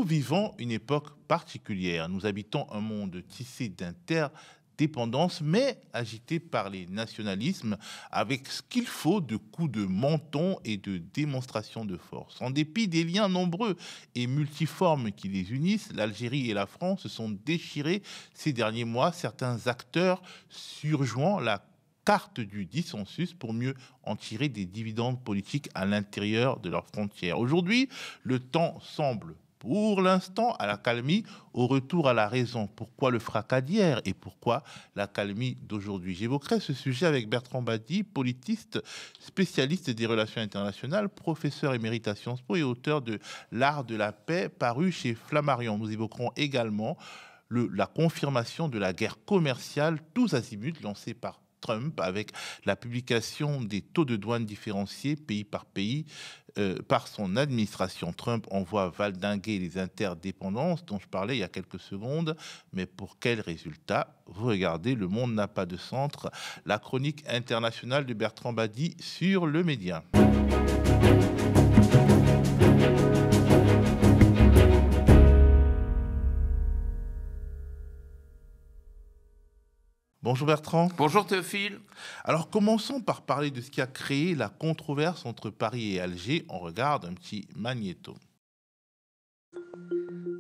vivons une époque particulière. Nous habitons un monde tissé d'interdépendance, mais agité par les nationalismes, avec ce qu'il faut de coups de menton et de démonstrations de force. En dépit des liens nombreux et multiformes qui les unissent, l'Algérie et la France se sont déchirés ces derniers mois, certains acteurs surjouant la carte du dissensus pour mieux en tirer des dividendes politiques à l'intérieur de leurs frontières. Aujourd'hui, le temps semble pour l'instant à l'accalmie, au retour à la raison. Pourquoi le fracas d'hier et pourquoi l'accalmie d'aujourd'hui? J'évoquerai ce sujet avec Bertrand Badi, politiste, spécialiste des relations internationales, professeur émérite à Sciences Po et auteur de L'Art de la paix, paru chez Flammarion. Nous évoquerons également la confirmation de la guerre commerciale tous azimuts lancée par Trump avec la publication des taux de douane différenciés pays par pays par son administration. Trump envoie valdinguer les interdépendances dont je parlais il y a quelques secondes, mais pour quel résultat? Vous regardez, Le Monde n'a pas de centre, la chronique internationale de Bertrand Badi sur Le Média. Bonjour Bertrand. Bonjour Théophile. Alors commençons par parler de ce qui a créé la controverse entre Paris et Alger. On regarde un petit magnéto.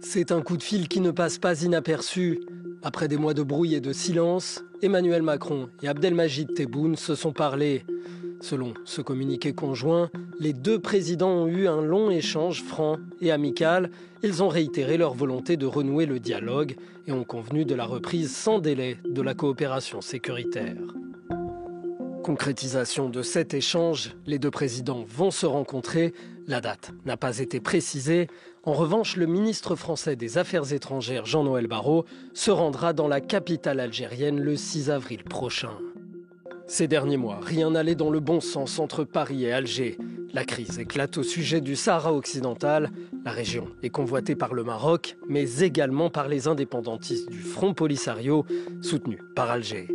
C'est un coup de fil qui ne passe pas inaperçu. Après des mois de brouille et de silence, Emmanuel Macron et Abdelmajid Tebboune se sont parlé. Selon ce communiqué conjoint, les deux présidents ont eu un long échange franc et amical. Ils ont réitéré leur volonté de renouer le dialogue et ont convenu de la reprise sans délai de la coopération sécuritaire. Concrétisation de cet échange, les deux présidents vont se rencontrer. La date n'a pas été précisée. En revanche, le ministre français des Affaires étrangères, Jean-Noël Barrot, se rendra dans la capitale algérienne le 6 avril prochain. Ces derniers mois, rien n'allait dans le bon sens entre Paris et Alger. La crise éclate au sujet du Sahara occidental. La région est convoitée par le Maroc, mais également par les indépendantistes du Front Polisario, soutenus par Alger.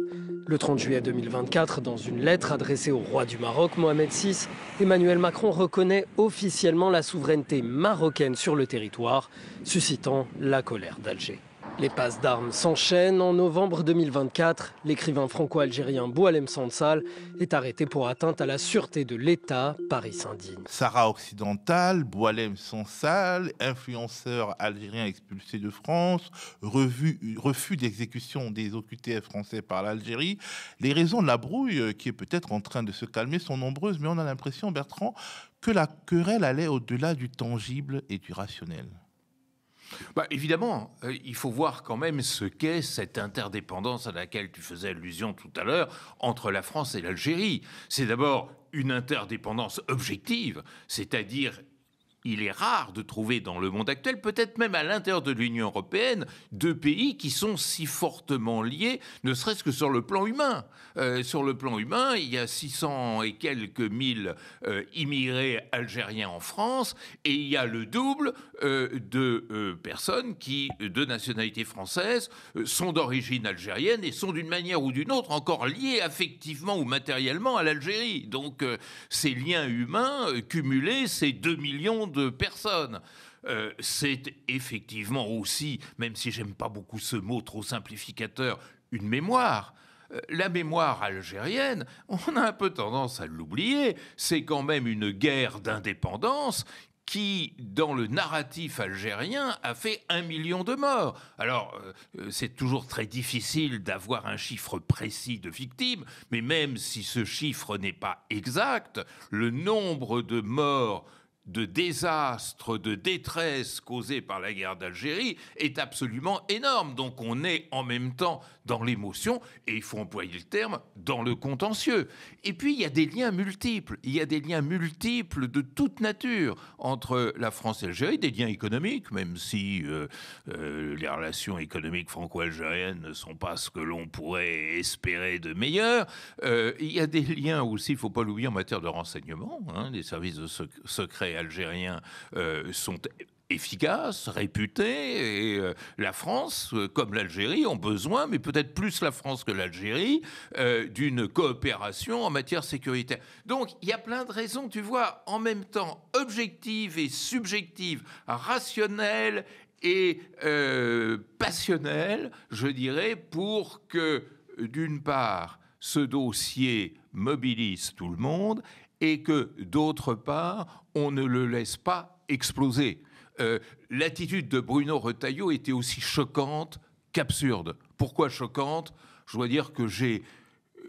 Le 30 juillet 2024, dans une lettre adressée au roi du Maroc, Mohamed VI, Emmanuel Macron reconnaît officiellement la souveraineté marocaine sur le territoire, suscitant la colère d'Alger. Les passes d'armes s'enchaînent. En novembre 2024, l'écrivain franco-algérien Boualem Sansal est arrêté pour atteinte à la sûreté de l'État, Paris s'indigne. Sahara occidental, Boualem Sansal, influenceur algérien expulsé de France, refus d'exécution des OQTF français par l'Algérie. Les raisons de la brouille, qui est peut-être en train de se calmer, sont nombreuses, mais on a l'impression, Bertrand, que la querelle allait au-delà du tangible et du rationnel. Évidemment, il faut voir quand même ce qu'est cette interdépendance à laquelle tu faisais allusion tout à l'heure entre la France et l'Algérie. C'est d'abord une interdépendance objective, c'est-à-dire il est rare de trouver dans le monde actuel, peut-être même à l'intérieur de l'Union européenne, deux pays qui sont si fortement liés, ne serait-ce que sur le plan humain. Sur le plan humain, il y a 600 et quelques mille immigrés algériens en France, et il y a le double de personnes qui, de nationalité française, sont d'origine algérienne et sont d'une manière ou d'une autre encore liées affectivement ou matériellement à l'Algérie. Donc ces liens humains cumulés, c'est 2 millions de personnes. C'est effectivement aussi, même si j'aime pas beaucoup ce mot trop simplificateur, une mémoire. La mémoire algérienne, on a un peu tendance à l'oublier, c'est quand même une guerre d'indépendance qui, dans le narratif algérien, a fait 1 million de morts. Alors, c'est toujours très difficile d'avoir un chiffre précis de victimes, mais même si ce chiffre n'est pas exact, le nombre de morts, de désastres, de détresse causés par la guerre d'Algérie est absolument énorme. Donc on est en même temps dans l'émotion et il faut employer le terme dans le contentieux. Et puis il y a des liens multiples. Il y a des liens multiples de toute nature entre la France et l'Algérie, des liens économiques, même si les relations économiques franco-algériennes ne sont pas ce que l'on pourrait espérer de meilleur. Il y a des liens aussi, il ne faut pas l'oublier, en matière de renseignement. Les services de secrets algériens sont efficace, réputé, et la France, comme l'Algérie, ont besoin, mais peut-être plus la France que l'Algérie, d'une coopération en matière sécuritaire. Donc, il y a plein de raisons, tu vois, en même temps objectives et subjectives, rationnelles et passionnelles, je dirais, pour que, d'une part, ce dossier mobilise tout le monde et que, d'autre part, on ne le laisse pas exploser. L'attitude de Bruno Retailleau était aussi choquante qu'absurde. Pourquoi choquante ? Je dois dire que j'ai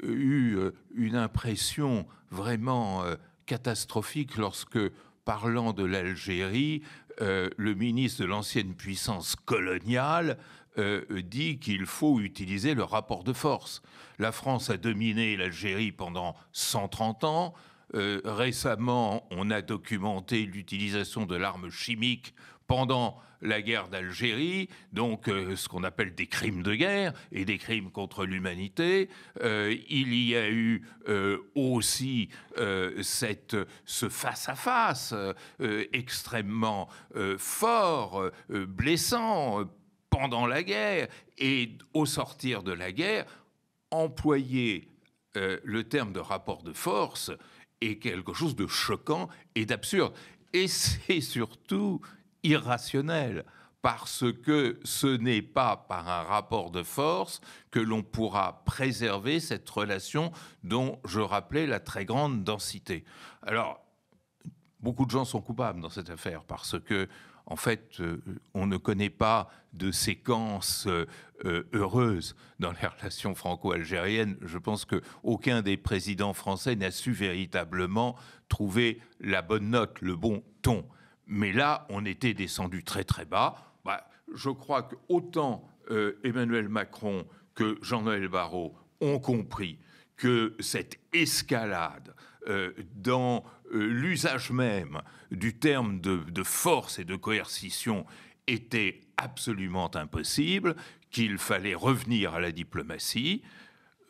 eu une impression vraiment catastrophique lorsque, parlant de l'Algérie, le ministre de l'ancienne puissance coloniale dit qu'il faut utiliser le rapport de force. La France a dominé l'Algérie pendant 130 ans. Récemment, on a documenté l'utilisation de l'arme chimique pendant la guerre d'Algérie, donc ce qu'on appelle des crimes de guerre et des crimes contre l'humanité. Il y a eu aussi ce face-à-face extrêmement fort, blessant pendant la guerre, et au sortir de la guerre, employer le terme de rapport de force est quelque chose de choquant et d'absurde. Et c'est surtout irrationnel, parce que ce n'est pas par un rapport de force que l'on pourra préserver cette relation dont je rappelais la très grande densité. Alors, beaucoup de gens sont coupables dans cette affaire, parce que, en fait, on ne connaît pas de séquence heureuse dans les relations franco-algériennes. Je pense qu'aucun des présidents français n'a su véritablement trouver la bonne note, le bon ton. Mais là, on était descendu très très bas. Je crois qu'autant Emmanuel Macron que Jean-Noël Barrot ont compris que cette escalade dans l'usage même du terme de force et de coercition était absolument impossible, qu'il fallait revenir à la diplomatie.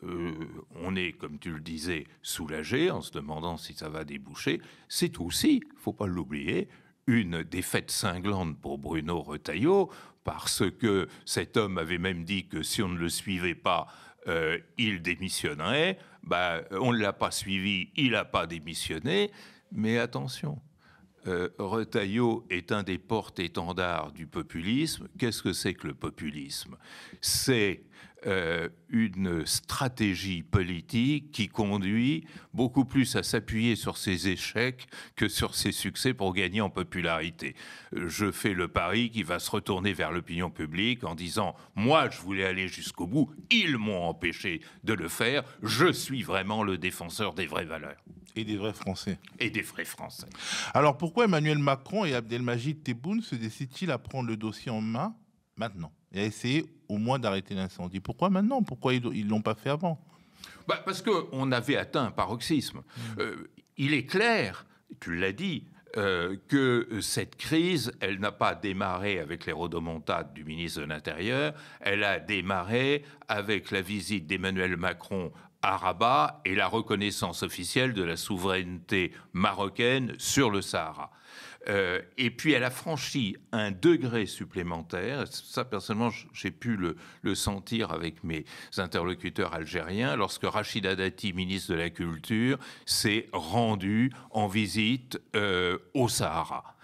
On est, comme tu le disais, soulagé en se demandant si ça va déboucher. C'est aussi, il ne faut pas l'oublier, une défaite cinglante pour Bruno Retailleau, parce que cet homme avait même dit que si on ne le suivait pas, il démissionnerait. On ne l'a pas suivi, il n'a pas démissionné. Mais attention, Retailleau est un des porte-étendards du populisme. Qu'est-ce que c'est que le populisme ? C'est une stratégie politique qui conduit beaucoup plus à s'appuyer sur ses échecs que sur ses succès pour gagner en popularité. Je fais le pari qu'il va se retourner vers l'opinion publique en disant « Moi, je voulais aller jusqu'au bout, ils m'ont empêché de le faire, je suis vraiment le défenseur des vraies valeurs. » Et des vrais Français. Et des vrais Français. Alors pourquoi Emmanuel Macron et Abdelmajid Tebboune se décident-ils à prendre le dossier en main maintenant et à essayer au moins d'arrêter l'incendie? Pourquoi maintenant? Pourquoi ils ne l'ont pas fait avant? Parce qu'on avait atteint un paroxysme. Il est clair, tu l'as dit, que cette crise, elle n'a pas démarré avec les rodomontades du ministre de l'Intérieur, elle a démarré avec la visite d'Emmanuel Macron à Rabat et la reconnaissance officielle de la souveraineté marocaine sur le Sahara. Et puis elle a franchi un degré supplémentaire, ça personnellement j'ai pu le sentir avec mes interlocuteurs algériens, lorsque Rachida Dati, ministre de la Culture, s'est rendue en visite au Sahara.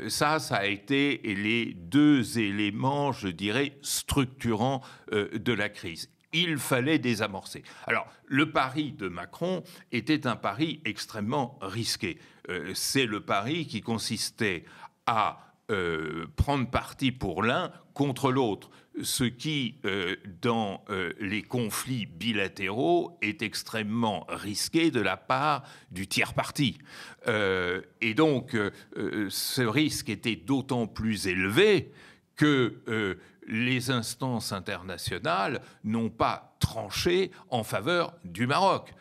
Ça a été les deux éléments, je dirais, structurants de la crise. Il fallait désamorcer. Alors, le pari de Macron était un pari extrêmement risqué. C'est le pari qui consistait à prendre parti pour l'un contre l'autre, ce qui, dans les conflits bilatéraux, est extrêmement risqué de la part du tiers parti. Et donc, ce risque était d'autant plus élevé que les instances internationales n'ont pas tranché en faveur du Maroc,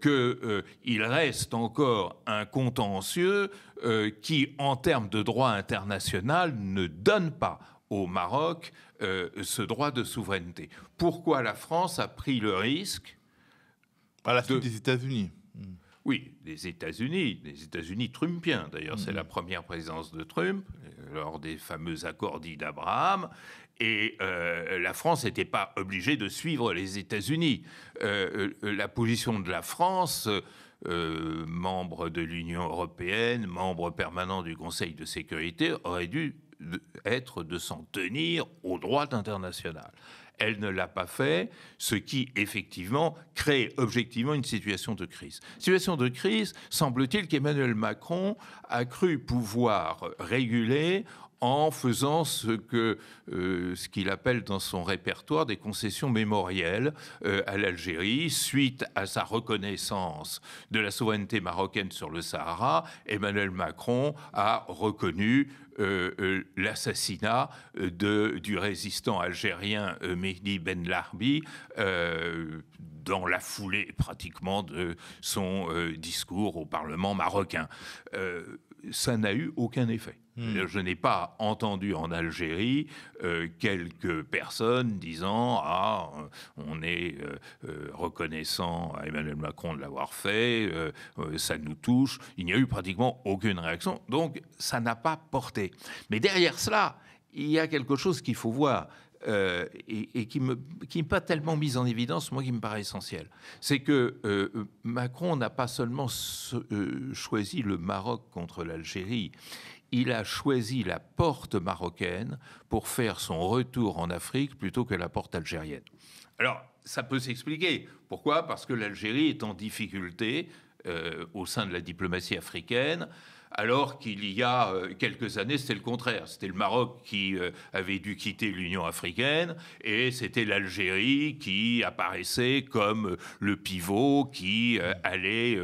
qu'il reste encore un contentieux qui, en termes de droit international, ne donne pas au Maroc ce droit de souveraineté. Pourquoi la France a pris le risque à la suite des États-Unis? Oui, les États-Unis trumpiens. D'ailleurs, c'est la première présidence de Trump, lors des fameux accords dits d'Abraham. Et la France n'était pas obligée de suivre les États-Unis. La position de la France, membre de l'Union européenne, membre permanent du Conseil de sécurité, aurait dû être de s'en tenir au droit international. Elle ne l'a pas fait, ce qui, effectivement, crée objectivement une situation de crise. Situation de crise, semble-t-il qu'Emmanuel Macron a cru pouvoir réguler en faisant ce qu'il appelle dans son répertoire des concessions mémorielles à l'Algérie. Suite à sa reconnaissance de la souveraineté marocaine sur le Sahara, Emmanuel Macron a reconnu l'assassinat du résistant algérien Mehdi Ben Larbi dans la foulée pratiquement de son discours au Parlement marocain. Ça n'a eu aucun effet. Je n'ai pas entendu en Algérie quelques personnes disant « Ah, on est reconnaissant à Emmanuel Macron de l'avoir fait, ça nous touche ». Il n'y a eu pratiquement aucune réaction, donc ça n'a pas porté. Mais derrière cela, il y a quelque chose qu'il faut voir. Et qui n'est pas tellement mise en évidence, moi qui me paraît essentiel. C'est que Macron n'a pas seulement choisi le Maroc contre l'Algérie, il a choisi la porte marocaine pour faire son retour en Afrique plutôt que la porte algérienne. Alors, ça peut s'expliquer. Pourquoi ? Parce que l'Algérie est en difficulté au sein de la diplomatie africaine, alors qu'il y a quelques années, c'était le contraire. C'était le Maroc qui avait dû quitter l'Union africaine et c'était l'Algérie qui apparaissait comme le pivot qui allait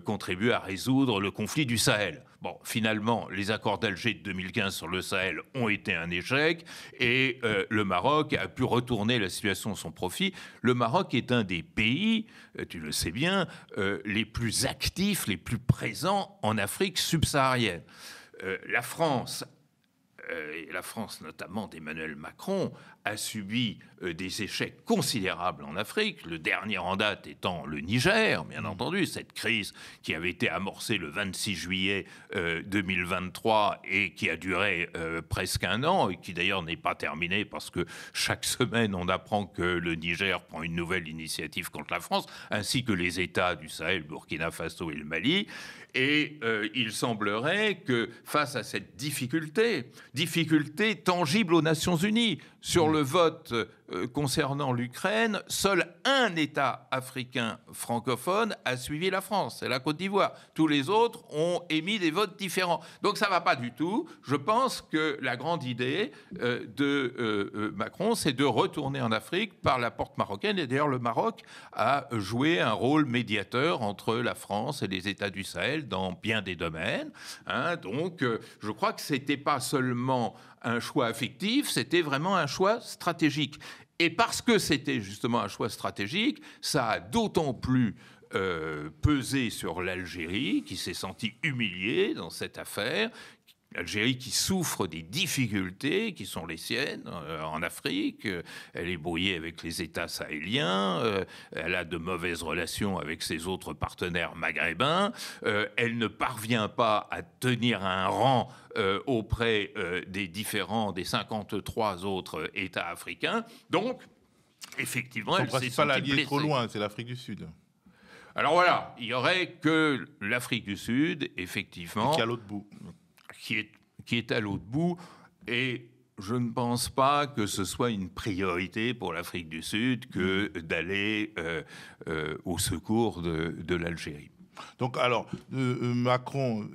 contribuer à résoudre le conflit du Sahel. Bon, finalement, les accords d'Alger de 2015 sur le Sahel ont été un échec et le Maroc a pu retourner la situation à son profit. Le Maroc est un des pays, tu le sais bien, les plus actifs, les plus présents en Afrique subsaharienne. La France notamment d'Emmanuel Macron, a subi des échecs considérables en Afrique, le dernier en date étant le Niger, bien entendu, cette crise qui avait été amorcée le 26 juillet 2023 et qui a duré presque un an, et qui d'ailleurs n'est pas terminée parce que chaque semaine on apprend que le Niger prend une nouvelle initiative contre la France, ainsi que les États du Sahel, Burkina Faso et le Mali. Et il semblerait que face à cette difficulté tangible aux Nations Unies, sur le vote concernant l'Ukraine, seul un État africain francophone a suivi la France, c'est la Côte d'Ivoire. Tous les autres ont émis des votes différents. Donc ça ne va pas du tout. Je pense que la grande idée de Macron, c'est de retourner en Afrique par la porte marocaine. Et d'ailleurs, le Maroc a joué un rôle médiateur entre la France et les États du Sahel dans bien des domaines. Donc, je crois que ce n'était pas seulement un choix affectif, c'était vraiment un choix stratégique. Et parce que c'était justement un choix stratégique, ça a d'autant plus pesé sur l'Algérie, qui s'est sentie humiliée dans cette affaire. L'Algérie qui souffre des difficultés qui sont les siennes en Afrique. Elle est brouillée avec les États sahéliens. Elle a de mauvaises relations avec ses autres partenaires maghrébins. Elle ne parvient pas à tenir un rang auprès des 53 autres États africains. Donc, effectivement, elle s'est sentie blessée. Trop loin, c'est l'Afrique du Sud. Alors voilà, il y aurait que l'Afrique du Sud, effectivement, qui est à l'autre bout. Qui est à l'autre bout, et je ne pense pas que ce soit une priorité pour l'Afrique du Sud que d'aller au secours de l'Algérie. Donc, alors, Macron,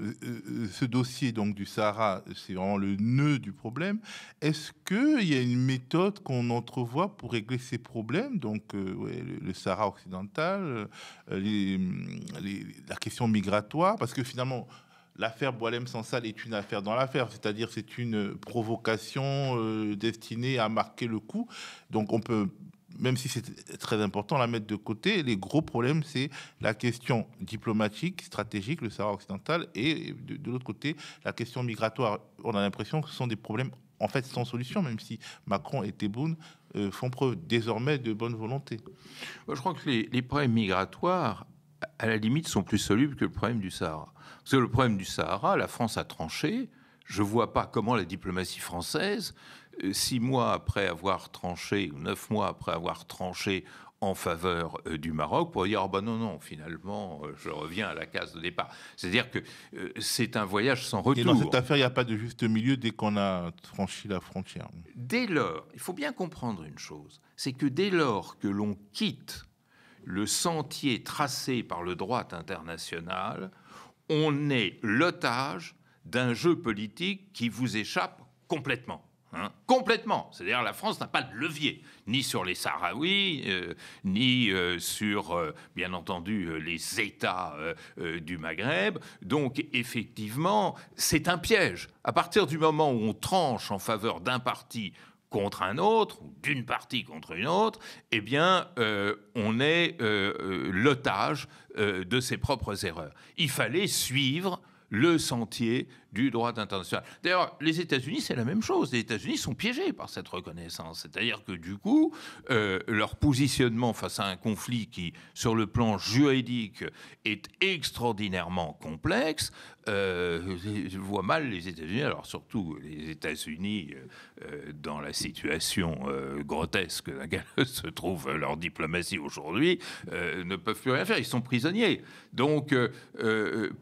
ce dossier donc, du Sahara, c'est vraiment le nœud du problème. Est-ce qu'il y a une méthode qu'on entrevoit pour régler ces problèmes ? Donc, le Sahara occidental, la question migratoire, parce que finalement, l'affaire Boualem Sansal est une affaire dans l'affaire, c'est-à-dire c'est une provocation destinée à marquer le coup. Donc on peut, même si c'est très important, la mettre de côté. Les gros problèmes, c'est la question diplomatique, stratégique, le Sahara occidental, et de l'autre côté, la question migratoire. On a l'impression que ce sont des problèmes en fait sans solution, même si Macron et Tebboune font preuve désormais de bonne volonté. Je crois que les problèmes migratoires à la limite, sont plus solubles que le problème du Sahara. Parce que le problème du Sahara, la France a tranché. Je ne vois pas comment la diplomatie française, 6 mois après avoir tranché, ou 9 mois après avoir tranché en faveur du Maroc, pour dire non, finalement, je reviens à la case de départ. C'est-à-dire que c'est un voyage sans retour. Et dans cette affaire, il n'y a pas de juste milieu dès qu'on a franchi la frontière. Dès lors, il faut bien comprendre une chose, c'est que dès lors que l'on quitte le sentier tracé par le droit international, on est l'otage d'un jeu politique qui vous échappe complètement. Complètement. C'est-à-dire la France n'a pas de levier, ni sur les Sahraouis, ni sur, bien entendu, les États du Maghreb. Donc, effectivement, c'est un piège. À partir du moment où on tranche en faveur d'un parti contre un autre, ou d'une partie contre une autre, eh bien, on est l'otage de ses propres erreurs. Il fallait suivre le sentier du droit international. D'ailleurs, les États-Unis, c'est la même chose. Les États-Unis sont piégés par cette reconnaissance. C'est-à-dire que, du coup, leur positionnement face à un conflit qui, sur le plan juridique, est extraordinairement complexe, je vois mal les États-Unis, alors surtout les États-Unis, dans la situation grotesque dans laquelle se trouve leur diplomatie aujourd'hui, ne peuvent plus rien faire. Ils sont prisonniers. Donc,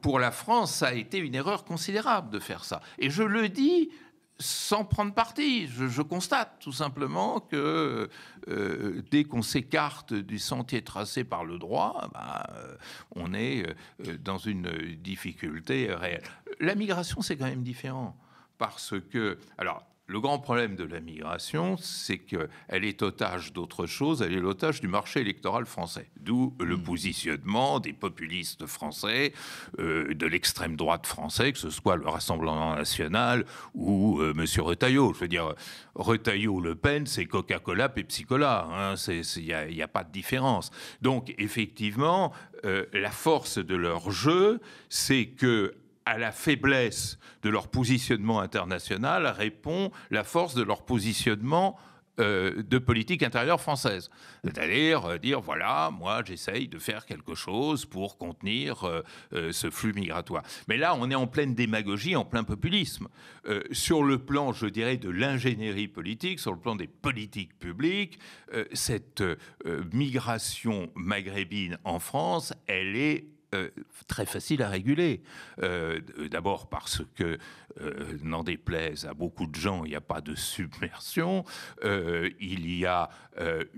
pour la France, ça a été une erreur considérable de faire ça. Et je le dis sans prendre parti. Je constate tout simplement que dès qu'on s'écarte du sentier tracé par le droit, on est dans une difficulté réelle. La migration, c'est quand même différent. Parce que... Alors, le grand problème de la migration, c'est qu'elle est otage d'autre chose, elle est l'otage du marché électoral français. D'où le positionnement des populistes français, de l'extrême droite français, que ce soit le Rassemblement national ou M. Retailleau. Je veux dire, Retailleau-Le Pen, c'est Coca-Cola, Pepsi-Cola. Il n'y a pas de différence. Donc, effectivement, la force de leur jeu, c'est que à la faiblesse de leur positionnement international répond la force de leur positionnement de politique intérieure française. C'est-à-dire dire, voilà, moi j'essaye de faire quelque chose pour contenir ce flux migratoire. Mais là, on est en pleine démagogie, en plein populisme. Sur le plan, je dirais, de l'ingénierie politique, sur le plan des politiques publiques, cette migration maghrébine en France, elle est très facile à réguler. D'abord parce que, n'en déplaise à beaucoup de gens, il n'y a pas de submersion. Il y a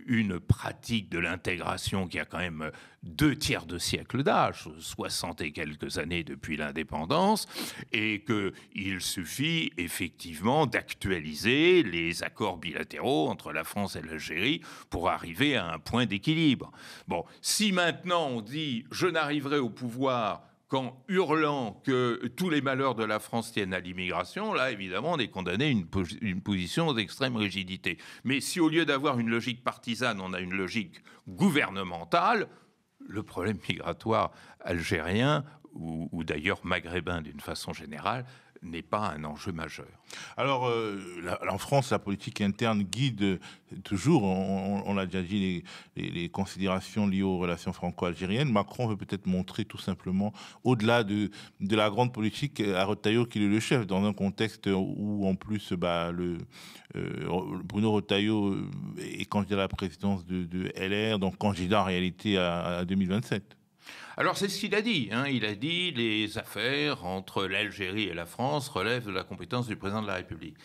une pratique de l'intégration qui a quand même 2 tiers de siècle d'âge, 60 et quelques années depuis l'indépendance, et qu'il suffit effectivement d'actualiser les accords bilatéraux entre la France et l'Algérie pour arriver à un point d'équilibre. Bon, si maintenant on dit « je n'arriverai au pouvoir » qu'en hurlant que tous les malheurs de la France tiennent à l'immigration, là, évidemment, on est condamné à une position d'extrême rigidité. Mais si au lieu d'avoir une logique partisane, on a une logique gouvernementale, le problème migratoire algérien, ou d'ailleurs maghrébin d'une façon générale, n'est pas un enjeu majeur. Alors, en France, la politique interne guide toujours, on l'a déjà dit, les considérations liées aux relations franco-algériennes. Macron veut peut-être montrer tout simplement, au-delà de la grande politique, à Retailleau qu'il est le chef, dans un contexte où, en plus, Bruno Retailleau est candidat à la présidence de LR, donc candidat en réalité à 2027. Alors c'est ce qu'il a dit. Il a dit les affaires entre l'Algérie et la France relèvent de la compétence du président de la République.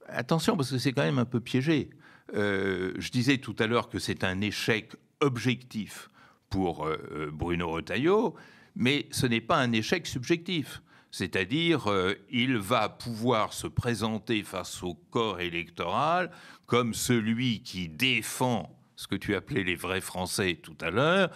Attention, parce que c'est quand même un peu piégé. Je disais tout à l'heure que c'est un échec objectif pour Bruno Retailleau, mais ce n'est pas un échec subjectif. C'est-à-dire, il va pouvoir se présenter face au corps électoral comme celui qui défend ce que tu appelais les vrais Français tout à l'heure,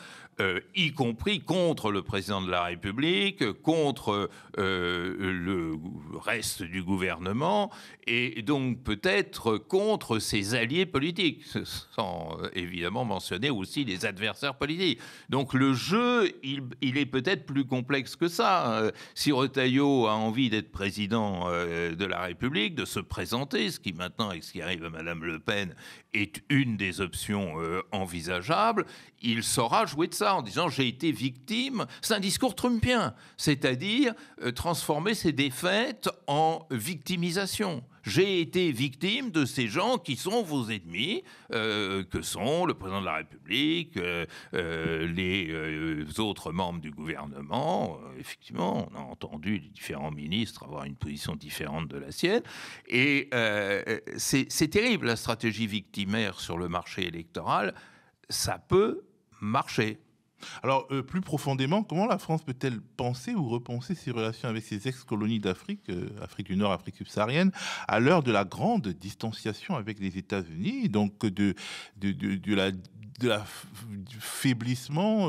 y compris contre le président de la République, contre le reste du gouvernement, et donc peut-être contre ses alliés politiques, sans évidemment mentionner aussi les adversaires politiques. Donc le jeu, il est peut-être plus complexe que ça. Si Retailleau a envie d'être président de la République, de se présenter, ce qui maintenant, avec ce qui arrive à Madame Le Pen, est une des options sont envisageables, il saura jouer de ça en disant j'ai été victime. C'est un discours trumpien, c'est-à-dire transformer ses défaites en victimisation. J'ai été victime de ces gens qui sont vos ennemis, que sont le président de la République, les autres membres du gouvernement. Effectivement, on a entendu les différents ministres avoir une position différente de la sienne. Et c'est terrible, la stratégie victimaire sur le marché électoral. Ça peut marcher. Alors, plus profondément, comment la France peut-elle penser ou repenser ses relations avec ses ex-colonies d'Afrique, Afrique du Nord, Afrique subsaharienne, à l'heure de la grande distanciation avec les États-Unis, donc du faiblissement,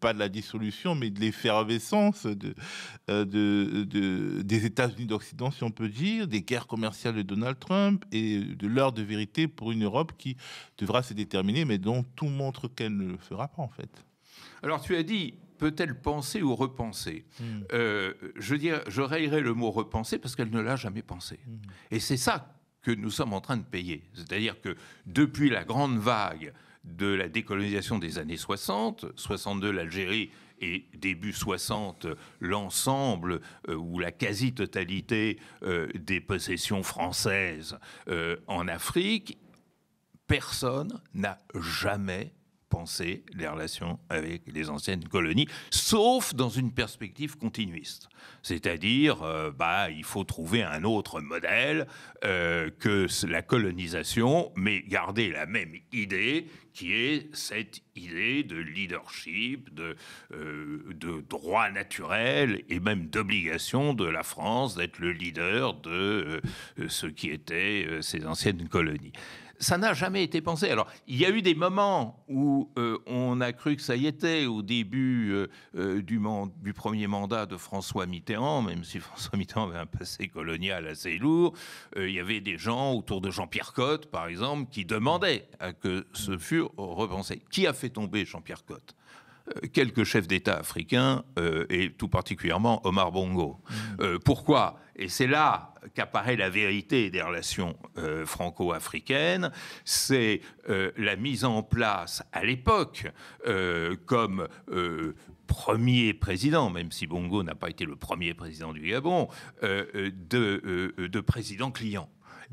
pas de la dissolution, mais de l'effervescence des États-Unis d'Occident, si on peut dire, des guerres commerciales de Donald Trump et de l'heure de vérité pour une Europe qui devra se déterminer, mais dont tout montre qu'elle ne le fera pas, en fait. Alors, tu as dit, peut-elle penser ou repenser je rayerais le mot repenser parce qu'elle ne l'a jamais pensé. Et c'est ça que nous sommes en train de payer. C'est-à-dire que depuis la grande vague de la décolonisation des années 60, 62 l'Algérie et début 60 l'ensemble ou la quasi-totalité des possessions françaises en Afrique, personne n'a jamais pensé les relations avec les anciennes colonies, sauf dans une perspective continuiste. C'est-à-dire, il faut trouver un autre modèle que la colonisation, mais garder la même idée, qui est cette idée de leadership, de droit naturel et même d'obligation de la France d'être le leader de ce qui étaient ses anciennes colonies. Ça n'a jamais été pensé. Alors, il y a eu des moments où on a cru que ça y était, au début du premier mandat de François Mitterrand, même si François Mitterrand avait un passé colonial assez lourd. Il y avait des gens autour de Jean-Pierre Cot, par exemple, qui demandaient à que ce fût repensé. Qui a fait tomber Jean-Pierre Cot ? Quelques chefs d'État africains, et tout particulièrement Omar Bongo. Pourquoi ? Et c'est là qu'apparaît la vérité des relations franco-africaines. C'est la mise en place, à l'époque, comme premier président, même si Bongo n'a pas été le premier président du Gabon, de président client.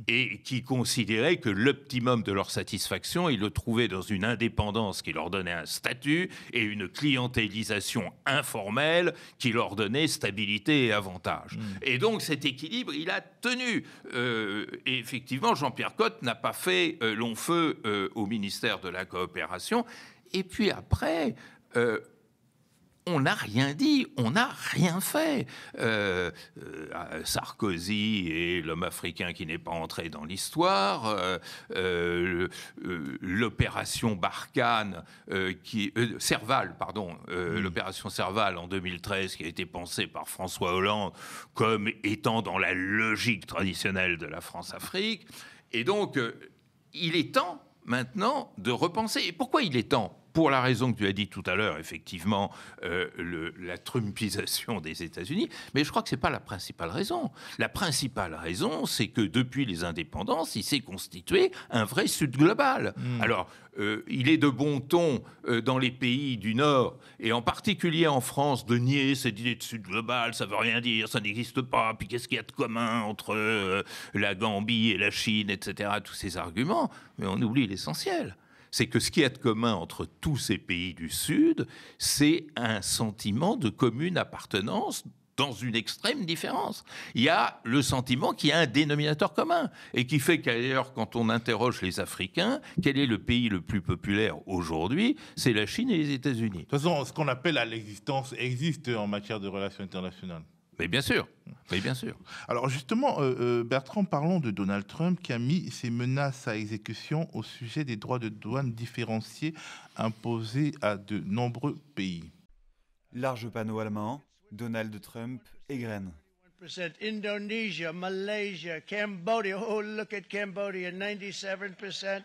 Et qui considéraient que l'optimum de leur satisfaction, ils le trouvaient dans une indépendance qui leur donnait un statut et une clientélisation informelle qui leur donnait stabilité et avantage. Et donc cet équilibre, il a tenu. Et effectivement, Jean-Pierre Cot n'a pas fait long feu au ministère de la Coopération. Et puis après... on n'a rien dit, on n'a rien fait. Sarkozy est l'homme africain qui n'est pas entré dans l'histoire. L'opération Barkhane, Serval, pardon, l'opération Serval en 2013 qui a été pensée par François Hollande comme étant dans la logique traditionnelle de la France-Afrique. Et donc, il est temps maintenant de repenser. Et pourquoi il est temps ? Pour la raison que tu as dit tout à l'heure, effectivement, la trumpisation des États-Unis, mais je crois que ce n'est pas la principale raison. La principale raison, c'est que depuis les indépendances, il s'est constitué un vrai Sud global. Alors, il est de bon ton dans les pays du Nord, et en particulier en France, de nier cette idée de Sud global, ça ne veut rien dire, ça n'existe pas, puis qu'est-ce qu'il y a de commun entre la Gambie et la Chine, etc., tous ces arguments, mais on oublie l'essentiel. C'est que ce qui est de commun entre tous ces pays du Sud, c'est un sentiment de commune appartenance dans une extrême différence. Il y a le sentiment qu'il y a un dénominateur commun et qui fait qu'ailleurs, quand on interroge les Africains, quel est le pays le plus populaire aujourd'hui ? C'est la Chine et les États-Unis. De toute façon, ce qu'on appelle à l'existence existe en matière de relations internationales. Mais bien sûr, bien sûr. Alors justement, Bertrand, parlons de Donald Trump qui a mis ses menaces à exécution au sujet des droits de douane différenciés imposés à de nombreux pays. Large panneau allemand, Donald Trump égrène. Indonesia, Malaysia, Cambodia. Oh, look at Cambodia, 97%.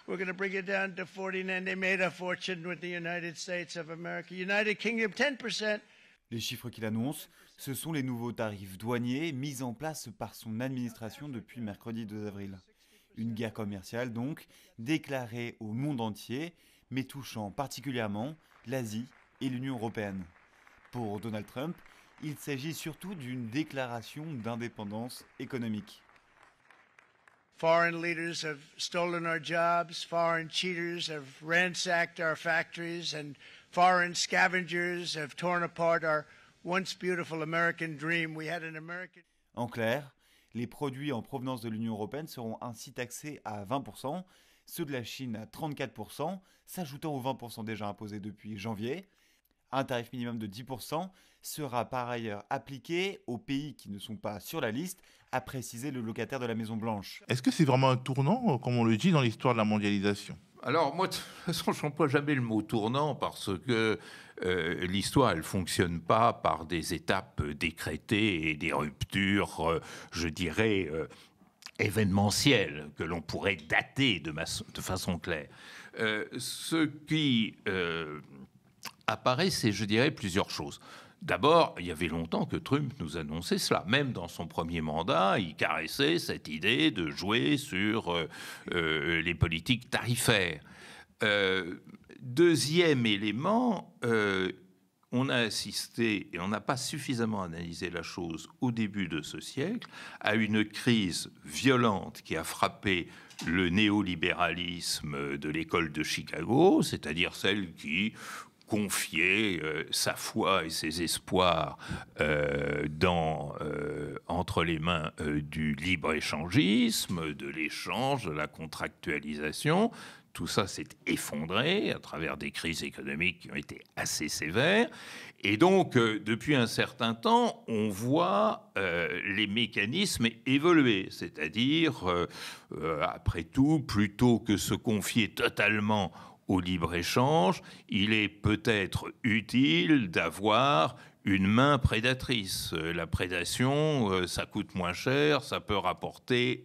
We're going to bring it down to 49%. They made a fortune with the United States of America. United Kingdom, 10%. Les chiffres qu'il annonce, ce sont les nouveaux tarifs douaniers mis en place par son administration depuis mercredi 2 avril. Une guerre commerciale donc, déclarée au monde entier, mais touchant particulièrement l'Asie et l'Union européenne. Pour Donald Trump, il s'agit surtout d'une déclaration d'indépendance économique. Foreign leaders have stolen our jobs, foreign cheaters have ransacked our factories, and foreign scavengers have torn apart our once beautiful American dream. We had an American... En clair, les produits en provenance de l'Union européenne seront ainsi taxés à 20%, ceux de la Chine à 34%, s'ajoutant aux 20% déjà imposés depuis janvier. Un tarif minimum de 10% sera par ailleurs appliqué aux pays qui ne sont pas sur la liste, a précisé le locataire de la Maison-Blanche. Est-ce que c'est vraiment un tournant, comme on le dit, dans l'histoire de la mondialisation ? Alors, moi, de toute façon, je n'emploie jamais le mot tournant parce que l'histoire, elle ne fonctionne pas par des étapes décrétées et des ruptures, je dirais, événementielles que l'on pourrait dater de façon claire. Ce qui apparaît, c'est, je dirais, plusieurs choses. D'abord, il y avait longtemps que Trump nous annonçait cela. Même dans son premier mandat, il caressait cette idée de jouer sur les politiques tarifaires. Deuxième élément, on a assisté, et on n'a pas suffisamment analysé la chose au début de ce siècle, à une crise violente qui a frappé le néolibéralisme de l'école de Chicago, c'est-à-dire celle qui confier sa foi et ses espoirs entre les mains du libre-échangisme, de l'échange, de la contractualisation. Tout ça s'est effondré à travers des crises économiques qui ont été assez sévères. Et donc, depuis un certain temps, on voit les mécanismes évoluer. C'est-à-dire, après tout, plutôt que se confier totalement au libre-échange, il est peut-être utile d'avoir une main prédatrice. La prédation, ça coûte moins cher, ça peut rapporter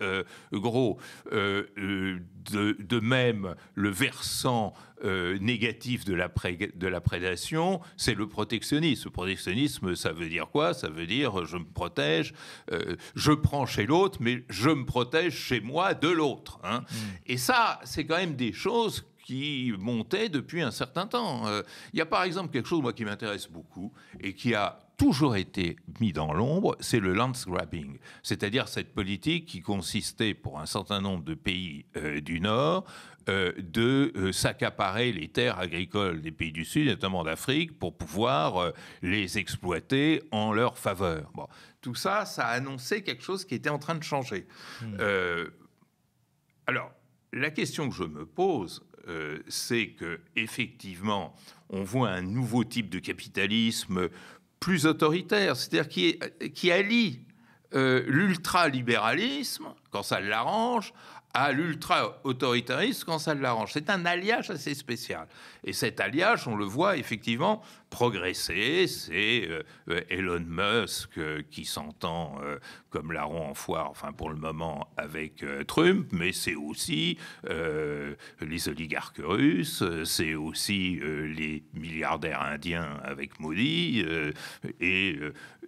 gros. De même, le versant négatif de la prédation, c'est le protectionnisme. Le protectionnisme, ça veut dire quoi ? Ça veut dire je me protège, je prends chez l'autre, mais je me protège chez moi de l'autre. Hein. Et ça, c'est quand même des choses qui montait depuis un certain temps. Il y a par exemple quelque chose, moi, qui m'intéresse beaucoup et qui a toujours été mis dans l'ombre, c'est le land grabbing, c'est-à-dire cette politique qui consistait pour un certain nombre de pays du Nord de s'accaparer les terres agricoles des pays du Sud, notamment d'Afrique, pour pouvoir les exploiter en leur faveur. Bon, tout ça, ça a annoncé quelque chose qui était en train de changer. Alors, la question que je me pose, c'est que effectivement, on voit un nouveau type de capitalisme plus autoritaire, c'est-à-dire qui allie l'ultralibéralisme quand ça l'arrange à l'ultra-autoritarisme quand ça l'arrange. C'est un alliage assez spécial. Et cet alliage, on le voit effectivement progresser. C'est Elon Musk qui s'entend comme larron en foire, enfin pour le moment, avec Trump, mais c'est aussi les oligarques russes, c'est aussi les milliardaires indiens avec Modi, et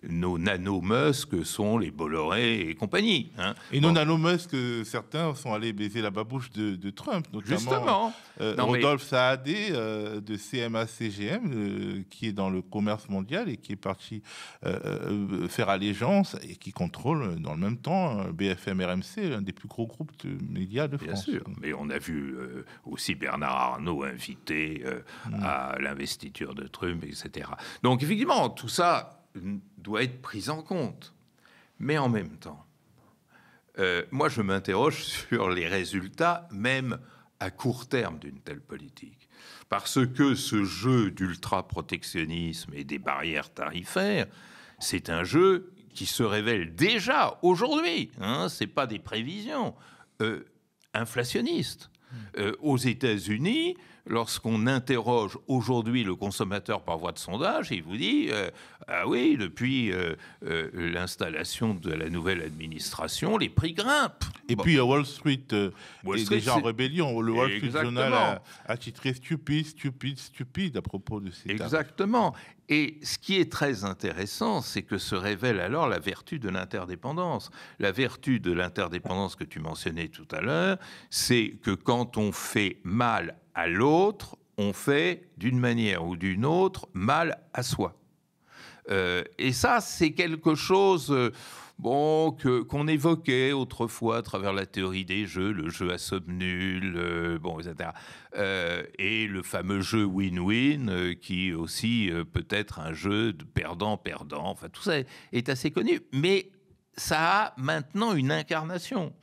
nos nano-Musk sont les Bolloré et compagnie. Hein. Et nos nano-Musk, certains sont allés baiser la babouche de Trump, notamment Rodolphe Saadé de CMA-CGM, qui est dans le commerce mondial et qui est parti faire allégeance et qui contrôle dans le même temps BFM RMC, un des plus gros groupes de médias de France. Bien sûr, mais on a vu aussi Bernard Arnault invité à l'investiture de Trump, etc. Donc effectivement, tout ça doit être pris en compte. Mais en même temps, moi je m'interroge sur les résultats, même à court terme, d'une telle politique. Parce que ce jeu d'ultra-protectionnisme et des barrières tarifaires, c'est un jeu qui se révèle déjà aujourd'hui, hein, ce n'est pas des prévisions, inflationnistes. Aux États-Unis, lorsqu'on interroge aujourd'hui le consommateur par voie de sondage, il vous dit ah oui, depuis l'installation de la nouvelle administration, les prix grimpent. Et puis Wall Street Wall est Street, déjà en rébellion. Le Wall Street Journal a titré stupide à propos de ces tarifs. Exactement. Et ce qui est très intéressant, c'est que se révèle alors la vertu de l'interdépendance. La vertu de l'interdépendance que tu mentionnais tout à l'heure, c'est que quand on fait mal à l'autre, on fait d'une manière ou d'une autre mal à soi. Et ça, c'est quelque chose qu'on évoquait autrefois à travers la théorie des jeux, le jeu à somme nulle, etc. Et le fameux jeu win-win, qui aussi peut être un jeu de perdant-perdant. Enfin, tout ça est assez connu, mais ça a maintenant une incarnation.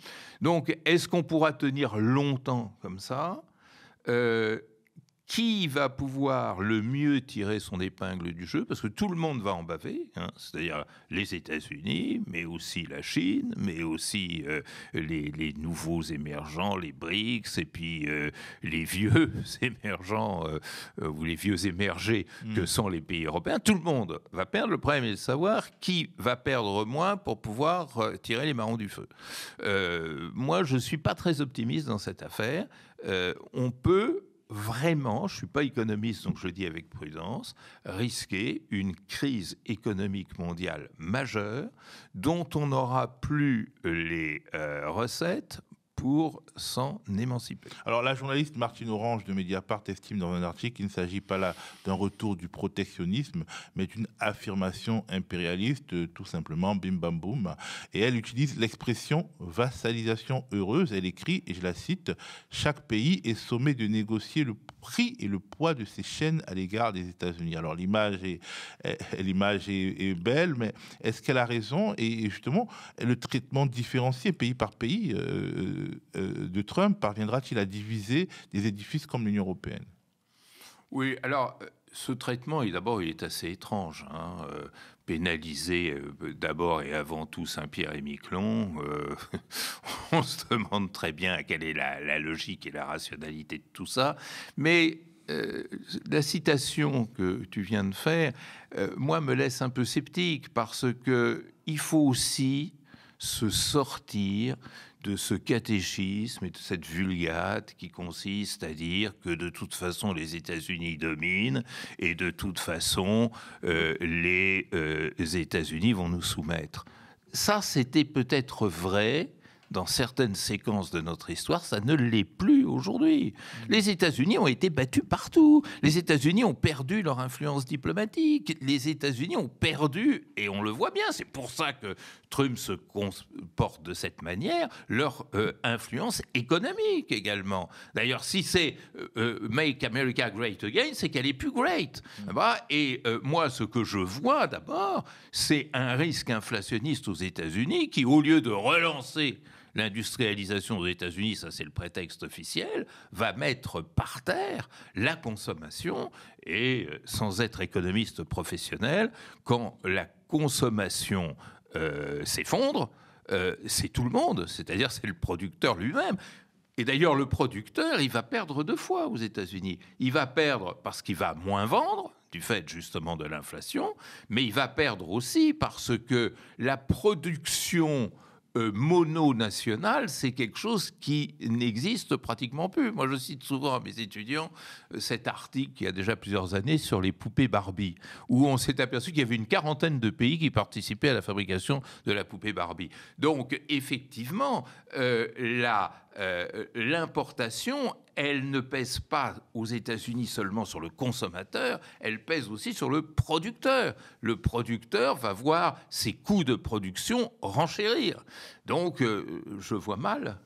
Donc, est-ce qu'on pourra tenir longtemps comme ça ? Qui va pouvoir le mieux tirer son épingle du jeu, parce que tout le monde va en baver, c'est-à-dire les États-Unis, mais aussi la Chine, mais aussi les nouveaux émergents, les BRICS, et puis les vieux émergents ou les vieux émergés que sont les pays européens. Tout le monde va perdre. Le problème est de savoir qui va perdre moins pour pouvoir tirer les marrons du feu. Moi, je ne suis pas très optimiste dans cette affaire. On peut vraiment, je ne suis pas économiste, donc je le dis avec prudence, risquer une crise économique mondiale majeure dont on n'aura plus les recettes pour s'en émanciper. Alors la journaliste Martine Orange de Mediapart estime dans un article qu'il ne s'agit pas là d'un retour du protectionnisme, mais d'une affirmation impérialiste, tout simplement, bim bam boum. Et elle utilise l'expression vassalisation heureuse. Elle écrit, et je la cite, « Chaque pays est sommé de négocier le prix et le poids de ses chaînes à l'égard des États-Unis. » Alors l'image est belle, mais est-ce qu'elle a raison ? Et justement, le traitement différencié pays par pays de Trump parviendra-t-il à diviser des édifices comme l'Union européenne ? Oui, alors ce traitement, il est assez étrange. Pénaliser d'abord et avant tout Saint-Pierre et Miquelon, on se demande très bien quelle est la logique et la rationalité de tout ça. Mais la citation que tu viens de faire, moi, me laisse un peu sceptique, parce qu'il faut aussi se sortir de ce catéchisme et de cette vulgate qui consiste à dire que de toute façon les États-Unis dominent et de toute façon les États-Unis vont nous soumettre. Ça, c'était peut-être vrai dans certaines séquences de notre histoire, ça ne l'est plus aujourd'hui. Les États-Unis ont été battus partout. Les États-Unis ont perdu leur influence diplomatique. Les États-Unis ont perdu, et on le voit bien, c'est pour ça que Trump se comporte de cette manière, leur influence économique également. D'ailleurs, si c'est Make America Great Again, c'est qu'elle est plus great. Et moi, ce que je vois d'abord, c'est un risque inflationniste aux États-Unis qui, au lieu de relancer l'industrialisation aux États-Unis, ça c'est le prétexte officiel, va mettre par terre la consommation. Et sans être économiste professionnel, quand la consommation s'effondre, c'est tout le monde, c'est-à-dire c'est le producteur lui-même. Et d'ailleurs, le producteur, il va perdre deux fois aux États-Unis. Il va perdre parce qu'il va moins vendre, du fait justement de l'inflation, mais il va perdre aussi parce que la production mono-nationale, c'est quelque chose qui n'existe pratiquement plus. Moi, je cite souvent à mes étudiants cet article qui a déjà plusieurs années sur les poupées Barbie, où on s'est aperçu qu'il y avait une quarantaine de pays qui participaient à la fabrication de la poupée Barbie. Donc, effectivement, l'importation, elle ne pèse pas aux États-Unis seulement sur le consommateur, elle pèse aussi sur le producteur. Le producteur va voir ses coûts de production renchérir. Donc, je vois mal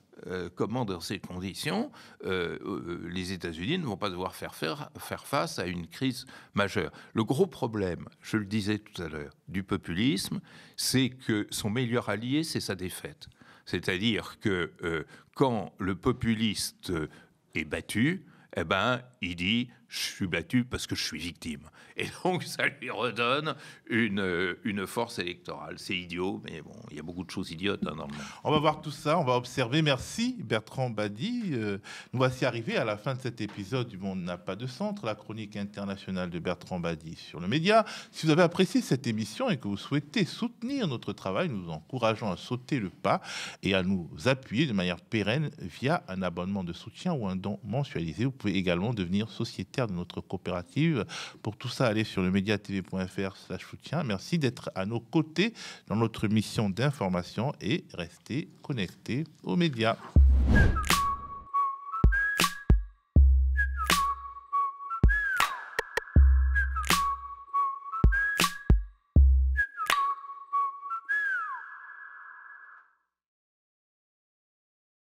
comment, dans ces conditions, les États-Unis ne vont pas devoir faire face à une crise majeure. Le gros problème, je le disais tout à l'heure, du populisme, c'est que son meilleur allié, c'est sa défaite. C'est-à-dire que quand le populiste est battu, il dit je suis battu parce que je suis victime. Et donc, ça lui redonne une force électorale. C'est idiot, mais bon, il y a beaucoup de choses idiotes dans le monde. On va voir tout ça, on va observer. Merci Bertrand Badi. Nous voici arrivés à la fin de cet épisode du Monde n'a pas de centre, la chronique internationale de Bertrand Badi sur le média. Si vous avez apprécié cette émission et que vous souhaitez soutenir notre travail, nous vous encourageons à sauter le pas et à nous appuyer de manière pérenne via un abonnement de soutien ou un don mensualisé. Vous pouvez également devenir sociétaire de notre coopérative. Pour tout ça, allez sur lemediatv.fr/soutien. Merci d'être à nos côtés dans notre mission d'information et restez connectés aux médias.